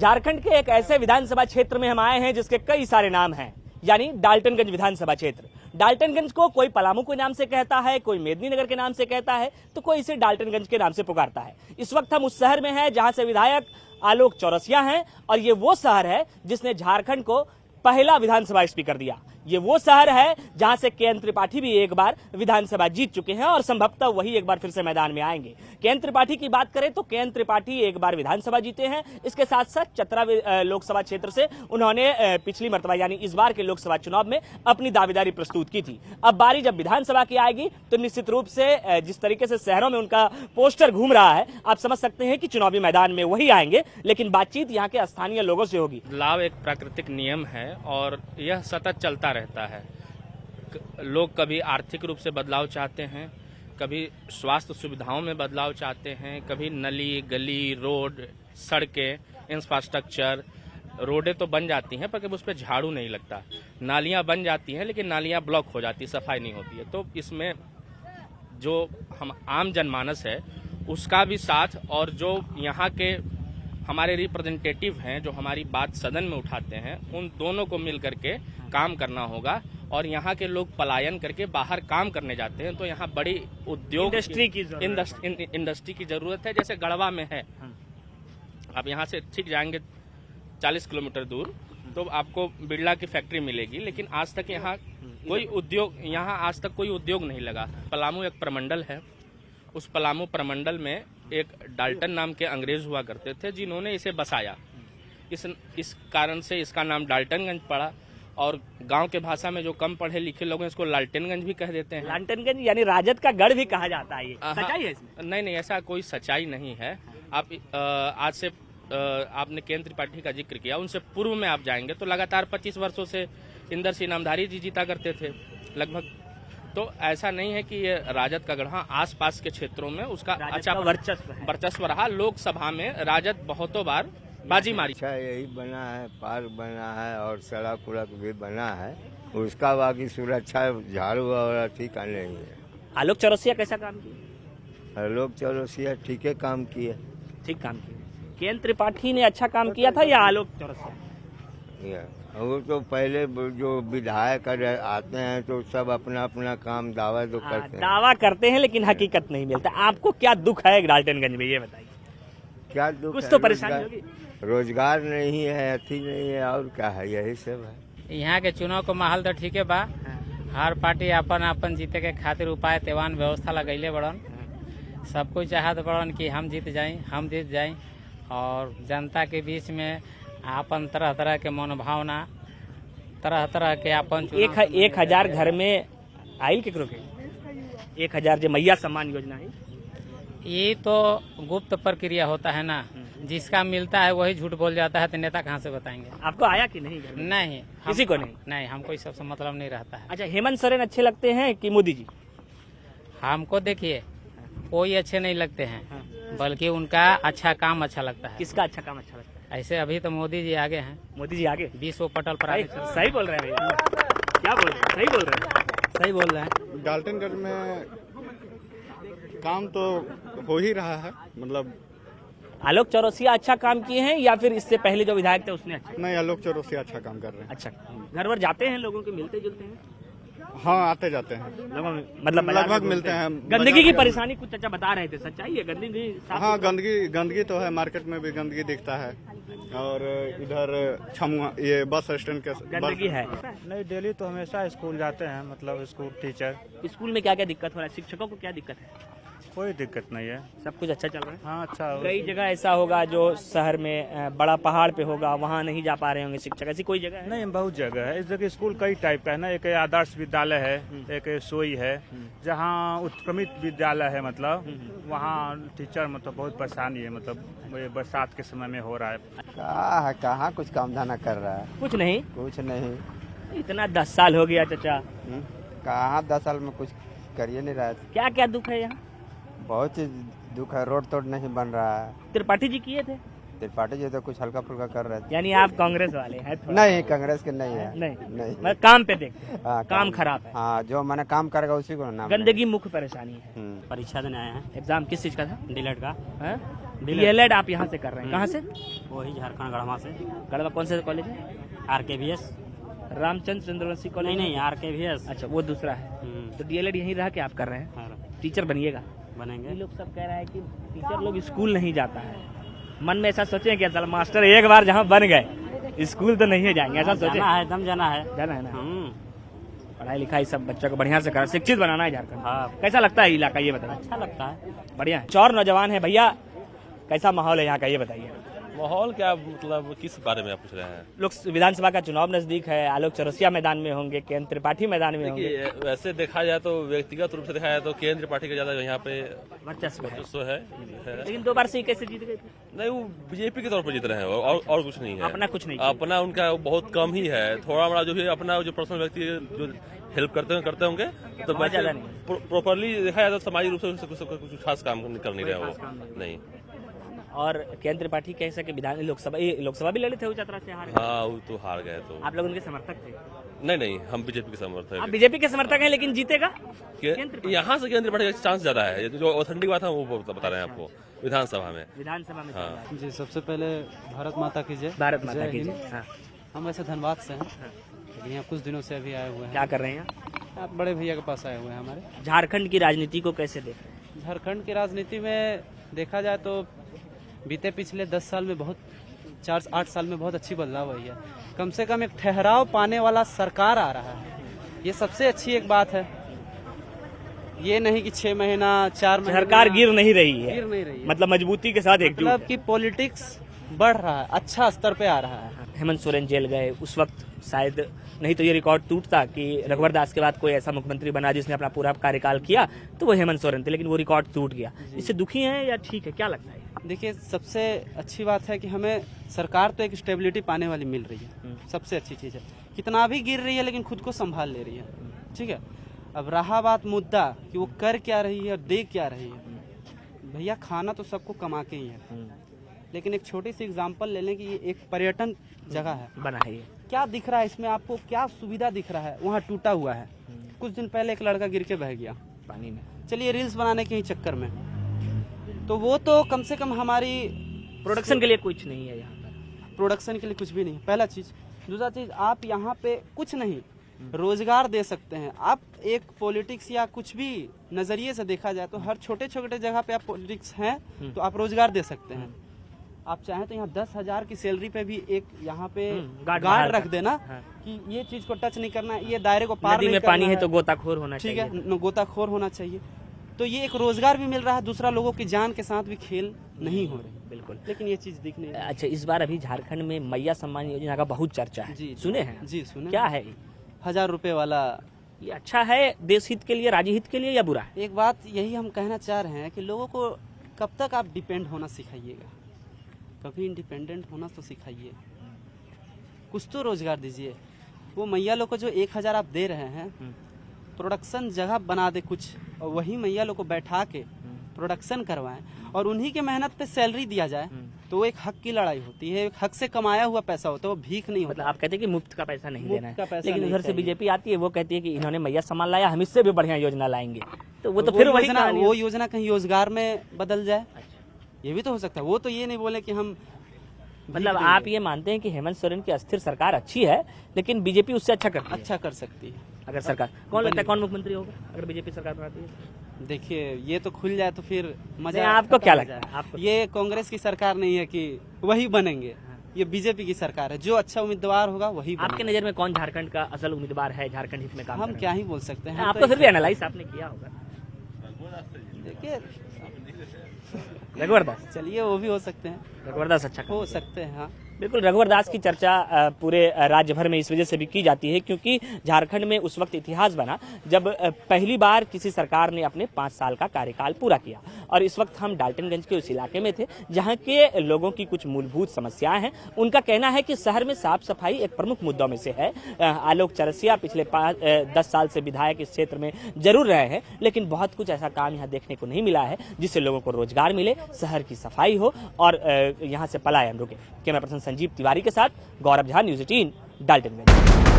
झारखंड के एक ऐसे विधानसभा क्षेत्र में हम आए हैं जिसके कई सारे नाम हैं, यानी डाल्टनगंज विधानसभा क्षेत्र। डाल्टनगंज को कोई पलामू के नाम से कहता है, कोई मेदिनीनगर के नाम से कहता है, तो कोई इसे डाल्टनगंज के नाम से पुकारता है। इस वक्त हम उस शहर में हैं जहां से विधायक आलोक चौरसिया हैं और ये वो शहर है जिसने झारखंड को पहला विधानसभा स्पीकर दिया। ये वो शहर है जहां से के एन त्रिपाठी भी एक बार विधानसभा जीत चुके हैं और संभवतः वही एक बार फिर से मैदान में आएंगे। के एन त्रिपाठी की बात करें तो के एन त्रिपाठी एक बार विधानसभा जीते हैं। इसके साथ साथ चतरा लोकसभा क्षेत्र से उन्होंने पिछली मर्तबा यानी इस बार के लोकसभा चुनाव में अपनी दावेदारी प्रस्तुत की थी। अब बारी जब विधानसभा की आएगी तो निश्चित रूप से जिस तरीके से शहरों में उनका पोस्टर घूम रहा है, आप समझ सकते हैं कि चुनावी मैदान में वही आएंगे, लेकिन बातचीत यहाँ के स्थानीय लोगों से होगी। बदलाव एक प्राकृतिक नियम है और यह सतत चलता रहता है। लोग कभी आर्थिक रूप से बदलाव चाहते हैं, कभी स्वास्थ्य सुविधाओं में बदलाव चाहते हैं, कभी नली गली रोड सड़कें इंफ्रास्ट्रक्चर। रोडें तो बन जाती हैं पर कभी उस पर झाड़ू नहीं लगता। नालियां बन जाती हैं लेकिन नालियां ब्लॉक हो जाती, सफाई नहीं होती है। तो इसमें जो हम आम जनमानस है उसका भी साथ, और जो यहाँ के हमारे रिप्रेजेंटेटिव हैं जो हमारी बात सदन में उठाते हैं, उन दोनों को मिल करके काम करना होगा। और यहाँ के लोग पलायन करके बाहर काम करने जाते हैं, तो यहाँ बड़ी उद्योग इंडस्ट्री की जरूरत है। जैसे गढ़वा में है, आप यहाँ से ठीक जाएंगे 40 किलोमीटर दूर तो आपको बिरला की फैक्ट्री मिलेगी, लेकिन आज तक यहाँ आज तक कोई उद्योग नहीं लगा। पलामू एक प्रमंडल है, उस पलामू प्रमंडल में एक डाल्टन नाम के अंग्रेज हुआ करते थे जिन्होंने इसे बसाया। इस कारण से इसका नाम डाल्टनगंज पड़ा। और गांव के भाषा में जो कम पढ़े लिखे लोग हैं इसको लालटेनगंज भी कह देते हैं। लालटेनगंज यानी राजद का गढ़ भी कहा जाता है। ये सच्चाई है इसमें? नहीं, ऐसा कोई सच्चाई नहीं है। आप आज से आपने के एन त्रिपाठी का जिक्र किया, उनसे पूर्व में आप जाएंगे तो लगातार 25 वर्षों से इंदर सिंह नामधारी जी जीता करते थे लगभग। तो ऐसा नहीं है कि ये राजद का गढ़, हाँ आसपास के क्षेत्रों में उसका अच्छा वर्चस्व रहा। लोकसभा में राजद बहुतों बार बाजी मारी। अच्छा यही बना है, पार्क बना है और सड़क उड़क भी बना है, उसका बाकी सुरक्षा झाड़ू वगैरह ठीक नहीं है। आलोक चौरसिया कैसा काम किया? आलोक चौरसिया ठीक है काम किया। ठीक काम किया। के एन त्रिपाठी ने अच्छा काम किया था या आलोक चौरसिया? वो तो पहले जो विधायक आते हैं तो सब अपना अपना काम दावा तो करते हैं। दावा करते हैं लेकिन हकीकत नहीं मिलता। आपको क्या दुख है डाल्टनगंज में, ये बताइए। क्या दुख? कुछ तो परेशानी होगी। रोजगार नहीं है, अथी नहीं है, और क्या है, यही सब है। यहाँ के चुनाव को माहौल तो ठीक है बा। हर पार्टी अपन जीते के खातिर उपाय तेवान व्यवस्था लगैले बड़न। सब कोई चाहत बड़न कि हम जीत जाए और जनता के बीच में अपन तरह तरह के मनोभावना, तरह तरह के अपन 1000 घर में आयल केकरो के 1000 जो मैया सम्मान योजना है, ये तो गुप्त प्रक्रिया होता है ना। जिसका मिलता है वही झूठ बोल जाता है, तो नेता कहाँ से बताएंगे? आपको आया कि नहीं? नहीं, किसी को नहीं। हमको इस सबसे मतलब नहीं रहता है। अच्छा, हेमंत सोरेन अच्छे लगते हैं कि मोदी जी? हमको देखिए कोई अच्छे नहीं लगते हैं, बल्कि उनका अच्छा काम अच्छा लगता है। किसका अच्छा काम अच्छा लगता है? ऐसे अभी तो मोदी जी आगे हैं। मोदी जी आगे 20 पटल पर आगे। सही बोल रहे हैं भैया। क्या बोल रहे हैं? सही बोल रहे हैं। डाल्टनगंज में काम तो हो ही रहा है। मतलब आलोक चौरसिया अच्छा काम किए हैं या फिर इससे पहले जो विधायक थे उसने अच्छा? नहीं, आलोक चौरसिया अच्छा काम कर रहे हैं। अच्छा, घर वर जाते हैं, लोगों के मिलते जुलते हैं? हाँ, आते जाते हैं, मतलब लगभग मिलते हैं। गंदगी की परेशानी कुछ चाचा बता रहे थे, सच्चाई है? गंदगी? हाँ, गंदगी तो है, मार्केट में भी गंदगी दिखता है। और इधर छमुआ ये बस स्टैंड के गंदगी है? नहीं, डेली तो हमेशा स्कूल जाते हैं, मतलब स्कूल टीचर। स्कूल में क्या क्या दिक्कत हो रहा है? शिक्षकों को क्या दिक्कत है? कोई दिक्कत नहीं है, सब कुछ अच्छा चल रहा है। हाँ अच्छा। कई जगह ऐसा होगा जो शहर में बड़ा पहाड़ पे होगा, वहाँ नहीं जा पा रहे होंगे शिक्षक, ऐसी कोई जगह है? नहीं, बहुत जगह है। इस जगह स्कूल कई टाइप का है ना। एक आदर्श विद्यालय है, एक सोई है, जहाँ उत्क्रमित विद्यालय है, मतलब वहाँ टीचर मतलब बहुत परेशानी है, मतलब ये बरसात के समय में हो रहा है। कहाँ कुछ काम धाना कर रहा है? कुछ नहीं। इतना 10 साल हो गया चाचा। कहाँ 10 साल में कुछ करिए नहीं रहा है। क्या क्या दुख है यहाँ? बहुत चीज दुख है, रोड तोड़ नहीं बन रहा है। त्रिपाठी जी किए थे? त्रिपाठी जी तो कुछ हल्का फुल्का कर रहे थे। यानी आप कांग्रेस वाले हैं? नहीं, कांग्रेस के नहीं है। नहीं। मैं काम पे देखते हैं, काम खराब है। हाँ, जो मैंने काम करेगा उसी को नाम। गंदगी मुख्य परेशानी है। परीक्षा देने आए हैं। एग्जाम किस चीज का था? डीलर का। डीएलएड आप यहाँ से कर रहे हैं, कहाँ से? वही झारखंड गढ़वा से। गढ़वा कौन से कॉलेज है? RKVS Ramchandra Chandravanshi college? नहीं RKVS। अच्छा, वो दूसरा है। तो डीएलएड यहीं रह के आप कर रहे हैं, टीचर बनिएगा? बनेंगे। ये लोग सब कह रहे हैं कि टीचर लोग स्कूल नहीं जाता है, मन में ऐसा सोचे क्या चल मास्टर एक बार जहाँ बन गए स्कूल तो नहीं जाएंगे, ऐसा सोचे? जाना है, दम जाना है। जाना है ना, पढ़ाई लिखाई सब बच्चों को बढ़िया से करा, शिक्षित बनाना है झारखंड। हाँ। कैसा लगता है इलाका, ये बताइए? अच्छा लगता है। बढ़िया है। चौर नौजवान है भैया, कैसा माहौल है यहाँ का, ये बताइए? माहौल क्या मतलब, किस बारे में आप पूछ रहे हैं? लोग विधानसभा का चुनाव नजदीक है, आलोक चौरसिया मैदान में होंगे, केंद्र त्रिपाठी मैदान में होंगे। देखिए, वैसे देखा जाए तो व्यक्तिगत रूप से देखा जाए तो केंद्र पार्टी का ज्यादा यहाँ पे वर्चस्व है, वर्चस्व है। लेकिन 2 बार से ही कैसे जीत गए थे? नहीं, वो बीजेपी के तौर पर जीत रहे हैं और कुछ नहीं है। अपना कुछ नहीं, अपना उनका बहुत कम ही है, थोड़ा बड़ा जो भी अपना जो पर्सनल व्यक्ति जो हेल्प करते होंगे तो बहुत ज्यादा नहीं। प्रॉपरली देखा जाए तो सामाजिक रूप से कुछ खास काम कर नहीं रहे वो, नहीं। और केंद्र पार्टी कह सके विधान लोकसभा भी लड़े थे, वो चतरा से हार गए। हाँ, वो तो हार गए। तो आप लोग उनके समर्थक थे? नहीं, हम बीजेपी के समर्थक आप बीजेपी के समर्थक हैं, लेकिन जीतेगा यहाँ से केंद्र पार्टी का चांस ज्यादा है। जो ऑथेंटिक बात है वो बता रहे हैं आपको विधानसभा में। हाँ जी, सबसे पहले भारत माता की जय। भारत माता की जय। हाँ। हम वैसे धनबाद से हैं, लेकिन यहाँ कुछ दिनों से अभी आए हुए हैं। क्या कर रहे हैं? आप बड़े भैया के पास आए हुए हैं हमारे। झारखंड की राजनीति को कैसे देख रहे हैं? झारखंड की राजनीति में देखा जाए तो बीते पिछले 10 साल में 8 साल में बहुत अच्छी बदलाव हुई है। कम से कम एक ठहराव पाने वाला सरकार आ रहा है, ये सबसे अच्छी एक बात है। ये नहीं कि 6 महीना 4 महीना सरकार गिर नहीं रही है, गिर नहीं रही है। मतलब मजबूती के साथ एकजुट, मतलब कि पॉलिटिक्स बढ़ रहा है, अच्छा स्तर पे आ रहा है। हेमंत सोरेन जेल गए उस वक्त शायद नहीं तो ये रिकॉर्ड टूटता कि रघुवर दास के बाद कोई ऐसा मुख्यमंत्री बना जिसने अपना पूरा कार्यकाल किया, तो वो हेमंत सोरेन थे, लेकिन वो रिकॉर्ड टूट गया। इससे दुखी हैं या ठीक है, क्या लगता है? देखिए, सबसे अच्छी बात है कि हमें सरकार तो एक स्टेबिलिटी पाने वाली मिल रही है, सबसे अच्छी चीज़ है। कितना भी गिर रही है लेकिन खुद को संभाल ले रही है, ठीक है। अब रहा बात मुद्दा कि वो कर क्या रही है और दे क्या रही है। भैया, खाना तो सबको कमा के ही है, लेकिन एक छोटी सी एग्जांपल ले लें कि ये एक पर्यटन जगह है, बना है, ये क्या दिख रहा है इसमें आपको, क्या सुविधा दिख रहा है? वहाँ टूटा हुआ है, कुछ दिन पहले एक लड़का गिर के बह गया पानी में। चलिए, रील्स बनाने के ही चक्कर में, तो वो तो कम से कम हमारी प्रोडक्शन के लिए कुछ नहीं है यहाँ पर, प्रोडक्शन के लिए कुछ भी नहीं, पहला चीज। दूसरा चीज, आप यहाँ पे कुछ नहीं रोजगार दे सकते हैं। आप एक पॉलिटिक्स या कुछ भी नजरिए से देखा जाए तो हर छोटे छोटे जगह पे आप पॉलिटिक्स हैं तो आप रोजगार दे सकते हैं। आप चाहें तो यहाँ 10,000 की सैलरी पे भी एक यहाँ पे गार्ड रख देना कि ये चीज को टच नहीं करना, ये दायरे को पार नदी में पानी है तो गोताखोर होना ठीक चाहिए, है, गोताखोर होना चाहिए। तो ये एक रोजगार भी मिल रहा है, दूसरा लोगों की जान के साथ भी खेल नहीं हो रही, बिल्कुल। लेकिन ये चीज दिख नहीं रही। अच्छा, इस बार अभी झारखंड में मैया सम्मान योजना का बहुत चर्चा है, जी, सुने हैं? जी सुने। क्या है? 1000 रुपए वाला। ये अच्छा है देश हित के लिए, राज्य हित के लिए, या बुरा है? एक बात यही हम कहना चाह रहे हैं कि लोगों को कब तक आप डिपेंड होना सिखाइएगा, कभी इंडिपेंडेंट होना तो सिखाइए, कुछ तो रोजगार दीजिए। वो मैया लोग को जो 1000 आप दे रहे हैं, प्रोडक्शन जगह बना दे कुछ, और वही मैया लोग को बैठा के प्रोडक्शन करवाएं और उन्हीं के मेहनत पे सैलरी दिया जाए, तो वो एक हक की लड़ाई होती है, एक हक से कमाया हुआ पैसा होता है, वो भीख नहीं होता। मतलब आप कहते हैं कि मुफ्त का पैसा नहीं देना है, पैसा लेकिन नहीं उधर से चाहिए। बीजेपी आती है, वो कहती है कि इन्होंने मैया सम्मान लाया, हम इससे भी बढ़िया योजना लाएंगे, तो वो तो फिर वही कहानी है। वो योजना कहीं रोजगार में बदल जाए, ये भी तो हो सकता है। वो तो ये नहीं बोले कि हम, मतलब आप ये मानते हैं कि हेमंत सोरेन की अस्थिर सरकार अच्छी है, लेकिन बीजेपी उससे अच्छा करती है? अच्छा कर सकती है अगर सरकार, कौन लगता है कौन मुख्यमंत्री होगा अगर बीजेपी सरकार बनाती है? देखिए, ये तो खुल जाए तो फिर मजा। नहीं, आपको क्या लगता है? आपको ये कांग्रेस की सरकार नहीं है कि वही बनेंगे, ये बीजेपी की सरकार है, जो अच्छा उम्मीदवार होगा वही बनेगा। आपके नजर में कौन झारखंड का असल उम्मीदवार है, झारखंड हित में काम हम कर क्या ही बोल सकते रहे हैं। हैं? आपको फिर भी एनालाइज आपने किया होगा। देखिए, रघुवर दास, चलिए वो भी हो सकते हैं, रघुवर दास अच्छा हो सकते हैं। हाँ, बिल्कुल, रघुवर दास की चर्चा पूरे राज्य भर में इस वजह से भी की जाती है क्योंकि झारखंड में उस वक्त इतिहास बना जब पहली बार किसी सरकार ने अपने 5 साल का कार्यकाल पूरा किया, और इस वक्त हम डाल्टनगंज के उस इलाके में थे जहां के लोगों की कुछ मूलभूत समस्याएं हैं। उनका कहना है कि शहर में साफ सफाई एक प्रमुख मुद्दों में से है। आलोक चौरसिया पिछले 10 साल से विधायक इस क्षेत्र में जरूर रहे हैं, लेकिन बहुत कुछ ऐसा काम यहाँ देखने को नहीं मिला है जिससे लोगों को रोजगार मिले, शहर की सफाई हो और यहाँ से पलायन रुके। कैमरा पर्सन संजीव तिवारी के साथ गौरव झा, न्यूज़ 18, डाल्टनगंज।